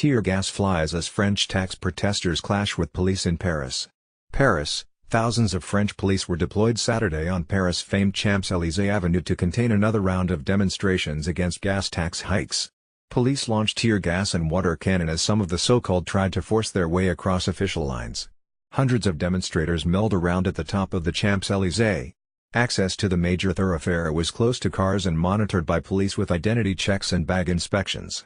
Tear gas flies as French tax protesters clash with police in Paris. Paris, thousands of French police were deployed Saturday on Paris' famed Champs-Élysées Avenue to contain another round of demonstrations against gas tax hikes. Police launched tear gas and water cannon as some of the so-called tried to force their way across official lines. Hundreds of demonstrators milled around at the top of the Champs-Élysées. Access to the major thoroughfare was close to cars and monitored by police with identity checks and bag inspections.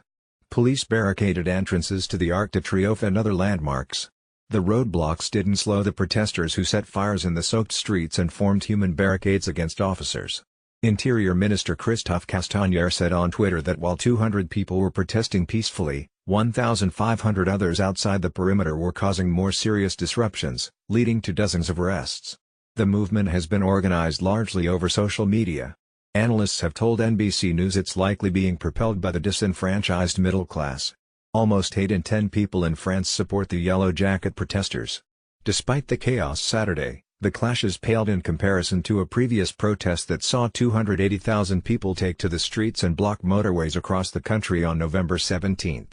Police barricaded entrances to the Arc de Triomphe and other landmarks. The roadblocks didn't slow the protesters who set fires in the soaked streets and formed human barricades against officers. Interior Minister Christophe Castaner said on Twitter that while 200 people were protesting peacefully, 1,500 others outside the perimeter were causing more serious disruptions, leading to dozens of arrests. The movement has been organized largely over social media. Analysts have told NBC News it's likely being propelled by the disenfranchised middle class. Almost 8 in 10 people in France support the Yellow Jacket protesters. Despite the chaos Saturday, the clashes paled in comparison to a previous protest that saw 280,000 people take to the streets and block motorways across the country on November 17.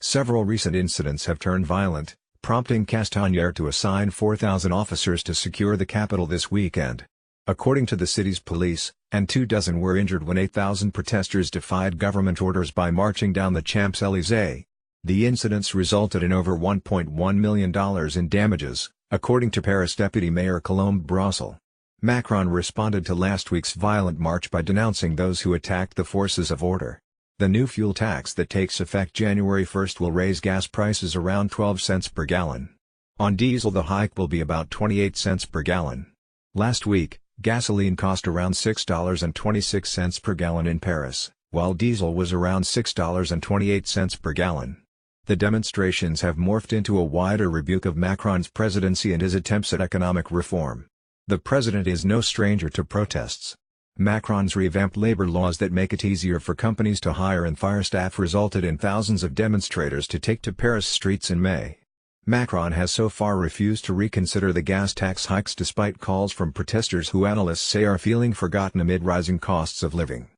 Several recent incidents have turned violent, prompting Castaner to assign 4,000 officers to secure the capital this weekend. According to the city's police, and 24 were injured when 8,000 protesters defied government orders by marching down the Champs-Élysées. The incidents resulted in over $1.1 million in damages, according to Paris Deputy Mayor Colombe Brossel. Macron responded to last week's violent march by denouncing those who attacked the forces of order. The new fuel tax that takes effect January 1 will raise gas prices around 12 cents per gallon. On diesel the hike will be about 28 cents per gallon. Last week, gasoline cost around $6.26 per gallon in Paris, while diesel was around $6.28 per gallon. The demonstrations have morphed into a wider rebuke of Macron's presidency and his attempts at economic reform. The president is no stranger to protests. Macron's revamped labor laws that make it easier for companies to hire and fire staff resulted in thousands of demonstrators to take to Paris streets in May. Macron has so far refused to reconsider the gas tax hikes despite calls from protesters who analysts say are feeling forgotten amid rising costs of living.